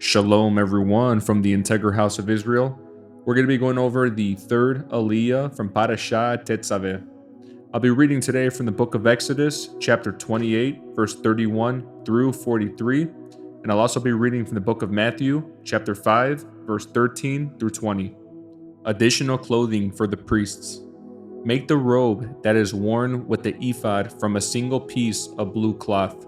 Shalom, everyone, from the Integral House of Israel. We're going to be going over the third Aliyah from Parashah Tetzaveh. I'll be reading today from the book of Exodus, chapter 28, verse 31 through 43, and I'll also be reading from the book of Matthew, chapter 5, verse 13 through 20. Additional clothing for the priests. Make the robe that is worn with the ephod from a single piece of blue cloth,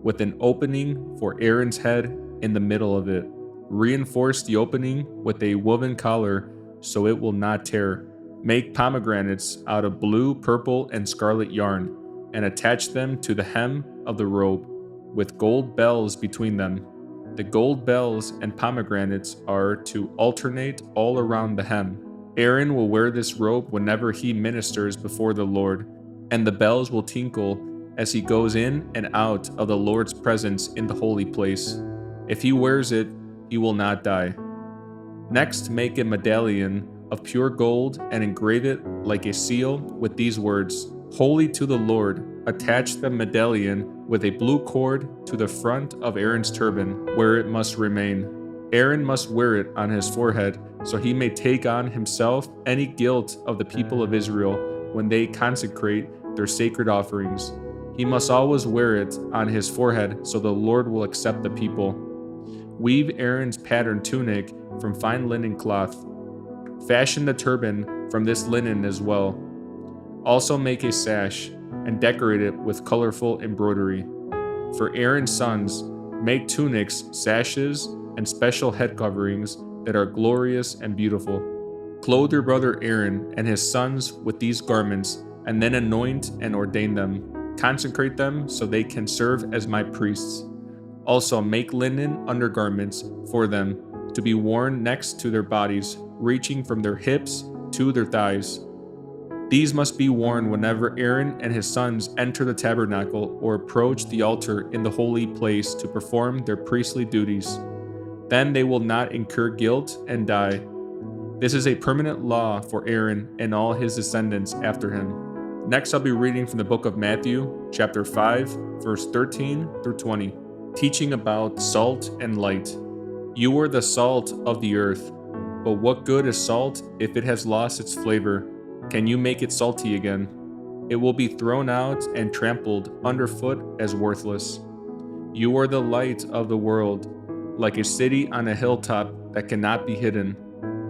with an opening for Aaron's head in the middle of it. Reinforce the opening with a woven collar so it will not tear. Make pomegranates out of blue, purple, and scarlet yarn, and attach them to the hem of the robe, with gold bells between them. The gold bells and pomegranates are to alternate all around the hem. Aaron will wear this robe whenever he ministers before the Lord, and the bells will tinkle as he goes in and out of the Lord's presence in the holy place. If he wears it, he will not die. Next, make a medallion of pure gold and engrave it like a seal with these words, "Holy to the Lord." Attach the medallion with a blue cord to the front of Aaron's turban, where it must remain. Aaron must wear it on his forehead, so he may take on himself any guilt of the people of Israel when they consecrate their sacred offerings. He must always wear it on his forehead, so the Lord will accept the people. Weave Aaron's patterned tunic from fine linen cloth. Fashion the turban from this linen as well. Also make a sash and decorate it with colorful embroidery. For Aaron's sons, make tunics, sashes, and special head coverings that are glorious and beautiful. Clothe your brother Aaron and his sons with these garments, and then anoint and ordain them. Consecrate them so they can serve as my priests. Also make linen undergarments for them to be worn next to their bodies, reaching from their hips to their thighs. These must be worn whenever Aaron and his sons enter the tabernacle or approach the altar in the holy place to perform their priestly duties. Then they will not incur guilt and die. This is a permanent law for Aaron and all his descendants after him. Next, I'll be reading from the book of Matthew, chapter 5, verse 13 through 20, teaching about salt and light. You are the salt of the earth, but what good is salt if it has lost its flavor? Can you make it salty again? It will be thrown out and trampled underfoot as worthless. You are the light of the world, like a city on a hilltop that cannot be hidden.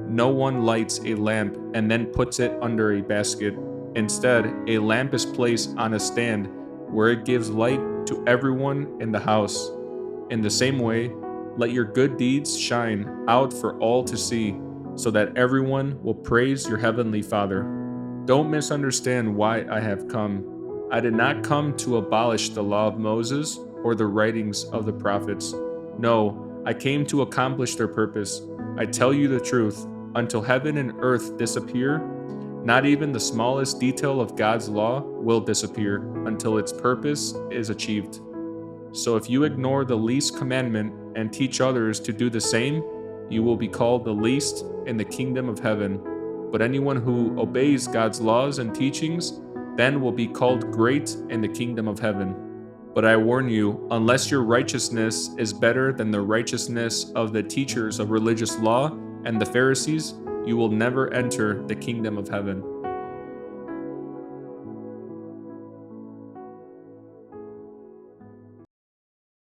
No one lights a lamp and then puts it under a basket. Instead, a lamp is placed on a stand where it gives light to everyone in the house. In the same way, let your good deeds shine out for all to see, so that everyone will praise your heavenly Father. Don't misunderstand why I have come. I did not come to abolish the law of Moses or the writings of the prophets. No, I came to accomplish their purpose. I tell you the truth, until heaven and earth disappear, not even the smallest detail of God's law will disappear until its purpose is achieved. So if you ignore the least commandment and teach others to do the same, you will be called the least in the kingdom of heaven. But anyone who obeys God's laws and teachings then will be called great in the kingdom of heaven. But I warn you, unless your righteousness is better than the righteousness of the teachers of religious law and the Pharisees, you will never enter the kingdom of heaven.